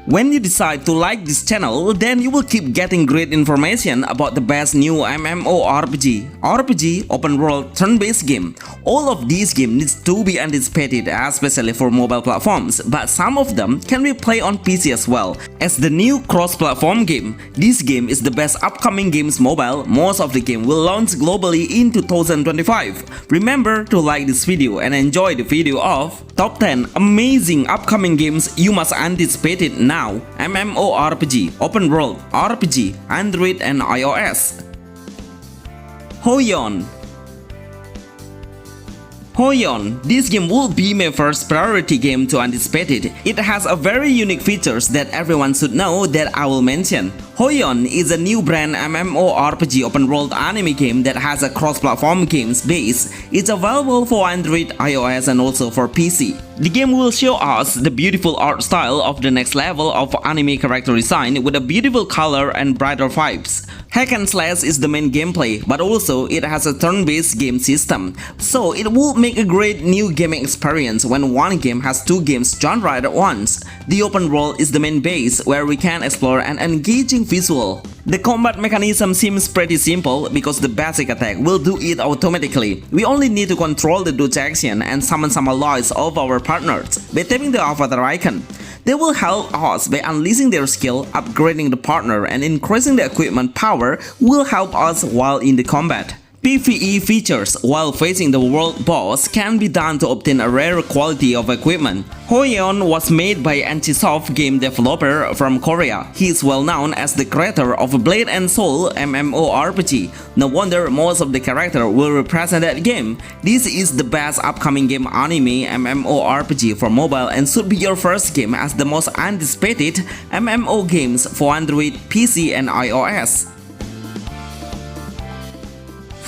When you decide to like this channel, then you will keep getting great information about the best new MMORPG, RPG, open world, turn-based game. All of these games need to be anticipated, especially for mobile platforms, but some of them can be played on PC as well. As the new cross-platform game, this game is the best upcoming games mobile. Most of the game will launch globally in 2025. Remember to like this video and enjoy the video of Top 10 Amazing Upcoming Games You Must Anticipate It Now. MMORPG, Open World, RPG, Android and iOS. Hoyeon. This game will be my first priority game to anticipate it. It has a very unique features that everyone should know that I will mention. Hoyeon is a new brand MMORPG open world anime game that has a cross-platform games base. It's available for Android, iOS and also for PC. The game will show us the beautiful art style of the next level of anime character design with a beautiful color and brighter vibes. Hack and slash is the main gameplay, but also it has a turn-based game system, so it will make a great new gaming experience when one game has two games genre at once. The open world is the main base where we can explore an engaging visual. The combat mechanism seems pretty simple because the basic attack will do it automatically. We only need to control the dodge action and summon some allies of our partners by tapping the avatar icon. They will help us by unleashing their skill, upgrading the partner and increasing the equipment power will help us while in the combat. PvE features while facing the world boss can be done to obtain a rare quality of equipment. Hoyeon was made by NCSoft game developer from Korea. He is well known as the creator of Blade and Soul MMORPG. No wonder most of the characters will represent that game. This is the best upcoming game anime MMORPG for mobile and should be your first game as the most anticipated MMO games for Android, PC and iOS.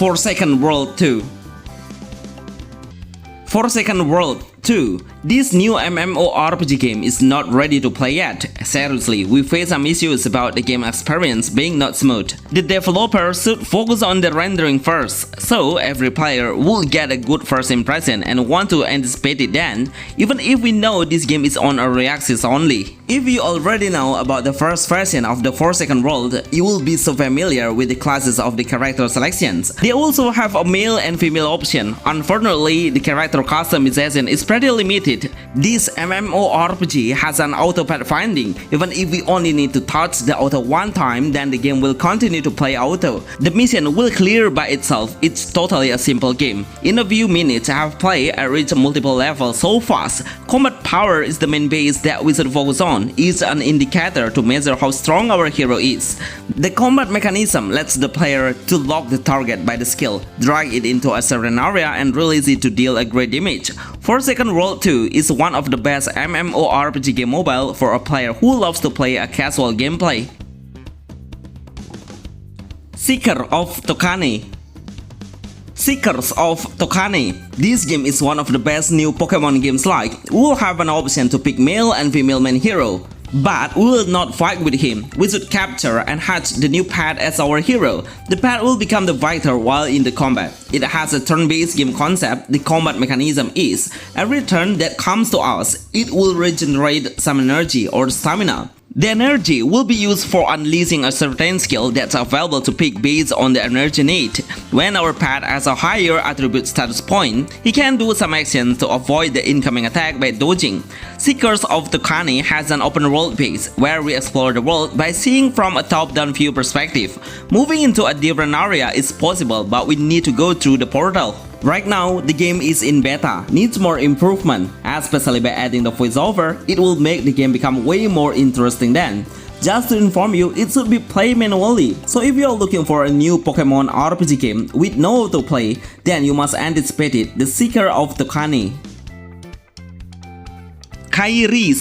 Forsaken World 2. Forsaken World 2. This new MMORPG game is not ready to play yet. Seriously, we face some issues about the game experience being not smooth. The developer should focus on the rendering first, so every player will get a good first impression and want to anticipate it then, even if we know this game is on early access only. If you already know about the first version of the Forsaken World, you will be so familiar with the classes of the character selections. They also have a male and female option. Unfortunately, the character customization is pretty limited. This MMORPG has an auto pathfinding. Even if we only need to touch the auto one time, then the game will continue to play auto. The mission will clear by itself. It's totally a simple game. In a few minutes I have played, I reached multiple levels so fast. Combat power is the main base that we should focus on. It's an indicator to measure how strong our hero is. The combat mechanism lets the player to lock the target by the skill, drag it into a certain area and release it to deal a great damage. Forsaken World 2 is one of the best MMORPG game mobile for a player who loves to play a casual gameplay. Seeker of Tokane. Seekers of Tokane. This game is one of the best new Pokemon games like. We will have an option to pick male and female main hero. But we will not fight with him. We should capture and hatch the new pet as our hero. The pet will become the fighter while in the combat. It has a turn-based game concept. The combat mechanism is, every turn that comes to us, it will regenerate some energy or stamina. The energy will be used for unleashing a certain skill that's available to pick based on the energy need. When our pet has a higher attribute status point, he can do some actions to avoid the incoming attack by dodging. Seekers of Tokane has an open world base where we explore the world by seeing from a top-down view perspective. Moving into a different area is possible, but we need to go through the portal. Right now, the game is in beta, needs more improvement, especially by adding the voiceover. It will make the game become way more interesting then. Just to inform you, it should be played manually, so if you are looking for a new Pokemon RPG game with no autoplay, then you must anticipate it, the Seeker of Tokane. Kairi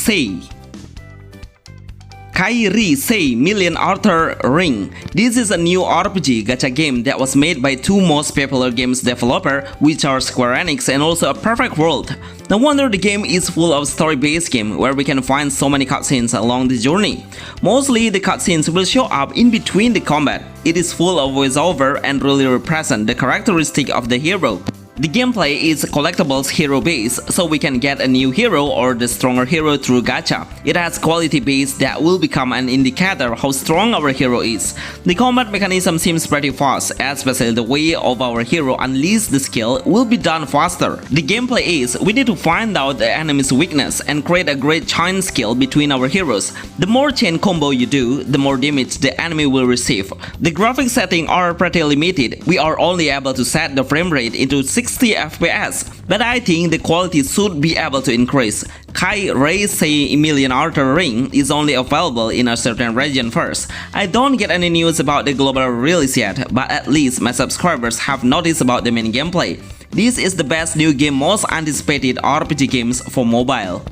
Sei Million Arthur Ring. This is a new RPG gacha game that was made by two most popular games developer, which are Square Enix and also A Perfect World. No wonder the game is full of story-based game where we can find so many cutscenes along the journey. Mostly the cutscenes will show up in between the combat. It is full of voiceover and really represent the characteristic of the hero. The gameplay is collectibles hero based, so we can get a new hero or the stronger hero through gacha. It has quality base that will become an indicator how strong our hero is. The combat mechanism seems pretty fast, especially the way of our hero unleash the skill will be done faster. The gameplay is we need to find out the enemy's weakness and create a great chain skill between our heroes. The more chain combo you do, the more damage the enemy will receive. The graphic settings are pretty limited. We are only able to set the frame rate into 60 FPS, but I think the quality should be able to increase. Kai Ray say Million Arthur Ring is only available in a certain region first. I don't get any news about the global release yet, but at least my subscribers have noticed about the main gameplay. This is the best new game, most anticipated RPG games for mobile.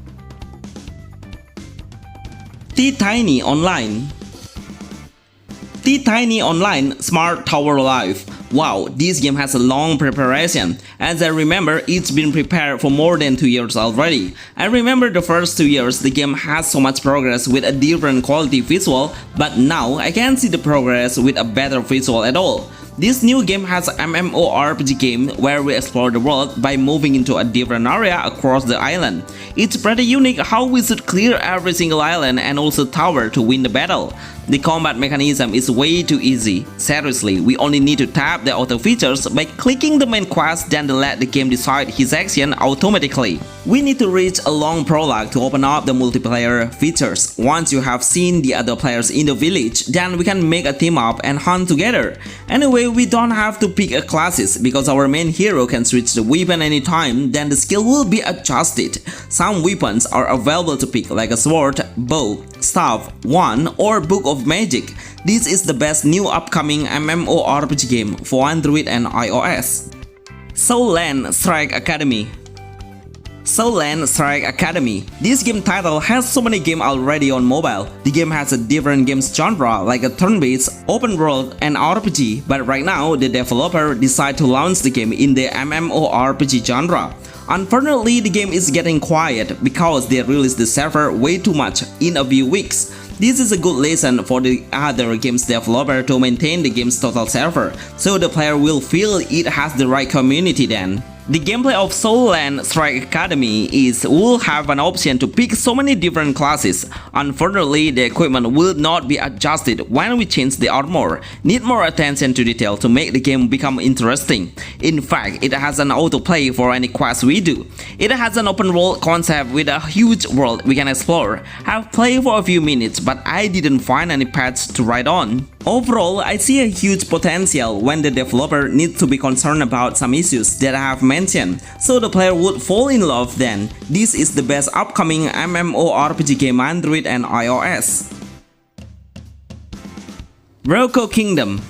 TeeTINY Online. TeeTINY Online Smart Tower Life. Wow, this game has a long preparation. As I remember, it's been prepared for more than 2 years already. I remember the first 2 years the game has so much progress with a different quality visual, but now I can see the progress with a better visual at all. This new game has an MMORPG game where we explore the world by moving into a different area across the island. It's pretty unique how we should clear every single island and also tower to win the battle. The combat mechanism is way too easy. Seriously, we only need to tap the auto features by clicking the main quest, then let the game decide his action automatically. We need to reach a long prologue to open up the multiplayer features. Once you have seen the other players in the village, then we can make a team up and hunt together. Anyway, we don't have to pick a classes because our main hero can switch the weapon anytime, then the skill will be adjusted. Some weapons are available to pick like a sword, bow, staff, wand, or book of magic. This is the best new upcoming MMORPG game for Android and iOS. Soulland Shrek Academy. Soulland Shrek Academy. This game title has so many games already on mobile. The game has a different games genre like a turn-based, open world, and RPG, but right now the developer decided to launch the game in the MMORPG genre. Unfortunately, the game is getting quiet because they released the server way too much in a few weeks. This is a good lesson for the other games developer to maintain the game's total server, so the player will feel it has the right community then. The gameplay of Soulland Shrek Academy is we'll have an option to pick so many different classes. Unfortunately, the equipment will not be adjusted when we change the armor. Need more attention to detail to make the game become interesting. In fact, it has an autoplay for any quest we do. It has an open world concept with a huge world we can explore. I've played for a few minutes, but I didn't find any paths to ride on. Overall, I see a huge potential when the developer needs to be concerned about some issues that I have mentioned, so the player would fall in love then. This is the best upcoming MMORPG game Android and iOS. Roco Kingdom.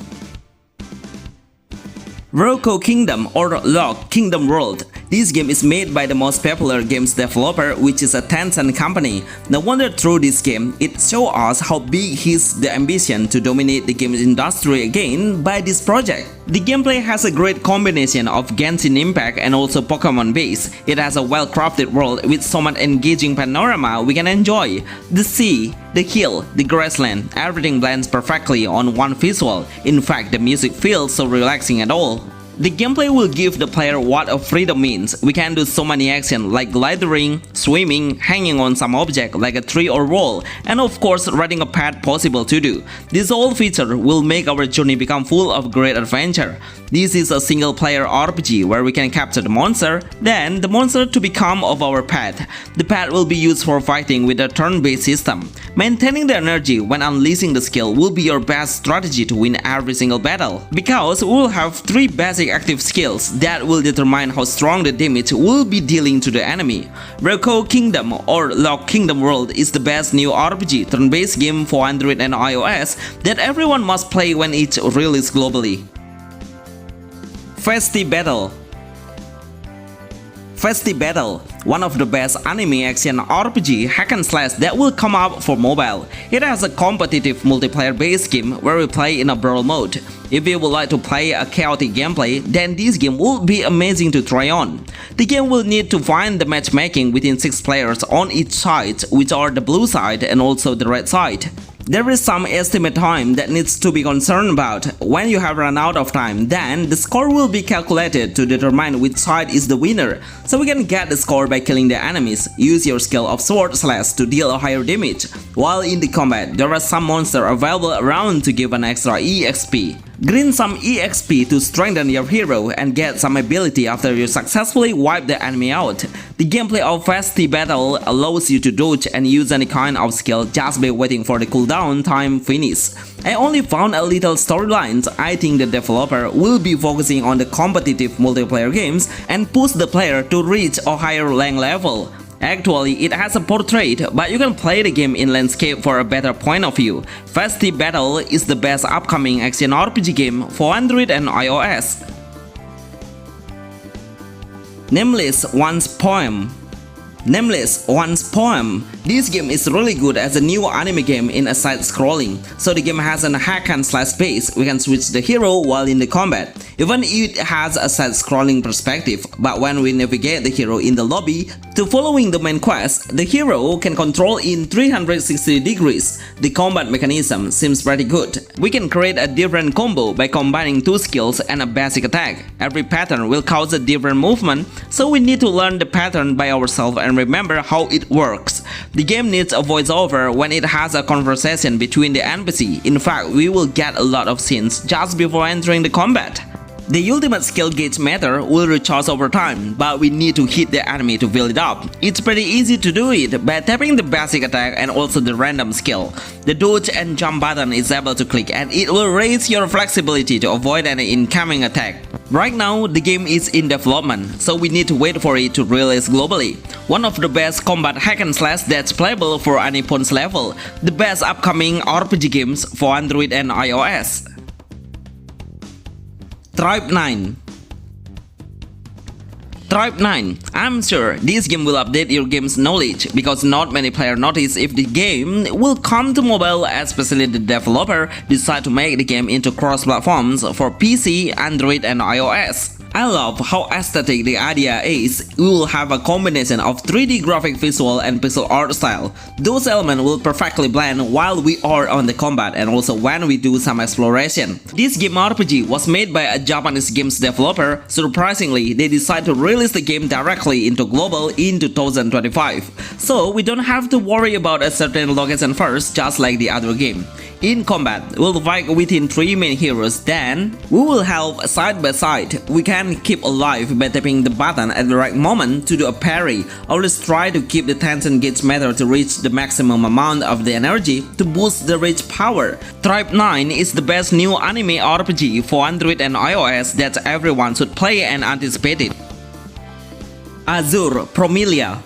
Roco Kingdom or Roco Kingdom World. This game is made by the most popular games developer, which is a Tencent company. No wonder through this game, it shows us how big is the ambition to dominate the games industry again by this project. The gameplay has a great combination of Genshin Impact and also Pokemon base. It has a well-crafted world with so much engaging panorama we can enjoy. The sea, the hill, the grassland, everything blends perfectly on one visual. In fact, the music feels so relaxing at all. The gameplay will give the player what a freedom means. We can do so many actions like gliding, swimming, hanging on some object like a tree or wall, and of course riding a pet possible to do. This whole feature will make our journey become full of great adventure. This is a single player RPG where we can capture the monster, then the monster to become of our pet. The pet will be used for fighting with a turn-based system. Maintaining the energy when unleashing the skill will be your best strategy to win every single battle, because we will have 3 basic active skills that will determine how strong the damage will be dealing to the enemy. Roco Kingdom or Roco Kingdom World is the best new RPG turn-based game for Android and iOS that everyone must play when it's released globally. Festibattle. Festibattle, one of the best anime action RPG hack and slash that will come up for mobile. It has a competitive multiplayer based game where we play in a brawl mode. If you would like to play a chaotic gameplay, then this game will be amazing to try on. The game will need to find the matchmaking within 6 players on each side, which are the blue side and also the red side. There is some estimate time that needs to be concerned about. When you have run out of time, then the score will be calculated to determine which side is the winner. So we can get the score by killing the enemies. Use your skill of sword slash to deal a higher damage. While in the combat, there are some monsters available around to give an extra EXP. Grind some EXP to strengthen your hero and get some ability after you successfully wipe the enemy out. The gameplay of Festibattle allows you to dodge and use any kind of skill just by waiting for the cooldown time finish. I only found a little storylines. I think the developer will be focusing on the competitive multiplayer games and push the player to reach a higher rank level. Actually, it has a portrait, but you can play the game in landscape for a better point of view. Festibattle is the best upcoming action RPG game for Android and iOS. Nameless One's Poem. Nameless One's Poem. This game is really good as a new anime game in a side-scrolling. So the game has a hack and slash base. We can switch the hero while in the combat. Even it has a side-scrolling perspective, but when we navigate the hero in the lobby to following the main quest, the hero can control in 360 degrees. The combat mechanism seems pretty good. We can create a different combo by combining two skills and a basic attack. Every pattern will cause a different movement, so we need to learn the pattern by ourselves and remember how it works. The game needs a voiceover when it has a conversation between the NPC. In fact, we will get a lot of scenes just before entering the combat. The ultimate skill gauge meter will recharge over time, but we need to hit the enemy to fill it up. It's pretty easy to do it by tapping the basic attack and also the random skill. The dodge and jump button is able to click and it will raise your flexibility to avoid any incoming attack. Right now, the game is in development, so we need to wait for it to release globally. One of the best combat hack and slash that's playable for any phone's level. The best upcoming RPG games for Android and iOS. Tribe 9. Tribe 9. I'm sure this game will update your game's knowledge because not many players notice if the game will come to mobile, especially the developer decide to make the game into cross-platforms for PC, Android and iOS. I love how aesthetic the idea is. We will have a combination of 3D graphic visual and pixel art style. Those elements will perfectly blend while we are on the combat and also when we do some exploration. This game RPG was made by a Japanese games developer. Surprisingly, they decided to release the game directly into global in 2025. So we don't have to worry about a certain location first, just like the other game. In combat, we'll fight within 3 main heroes, then we will help side by side. We can keep alive by tapping the button at the right moment to do a parry. Always try to keep the tension gauge meter to reach the maximum amount of the energy to boost the rage power. Tribe 9 is the best new anime RPG for Android and iOS that everyone should play and anticipate it. Azur Promilia.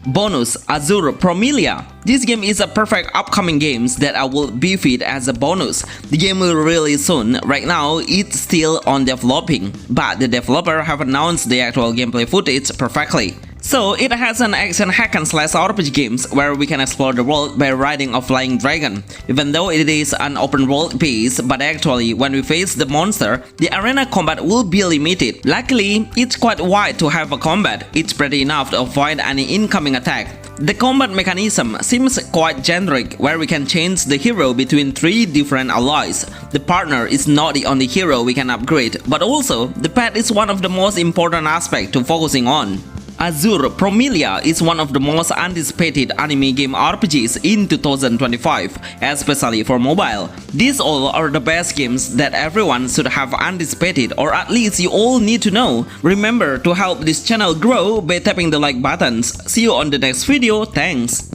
Bonus Azur Promilia. This game is a perfect upcoming game that I will beef it as a bonus. The game will release soon. Right now, it's still on developing, but the developer have announced the actual gameplay footage perfectly. So it has an action hack and slash RPG games where we can explore the world by riding a flying dragon. Even though it is an open world piece, but actually when we face the monster, the arena combat will be limited. Luckily, it's quite wide to have a combat. It's pretty enough to avoid any incoming attack. The combat mechanism seems quite generic, where we can change the hero between 3 different allies. The partner is not the only hero we can upgrade, but also the pet is one of the most important aspects to focusing on. Azur Promilia is one of the most anticipated anime game RPGs in 2025, especially for mobile. These all are the best games that everyone should have anticipated, or at least you all need to know. Remember to help this channel grow by tapping the like buttons. See you on the next video, thanks!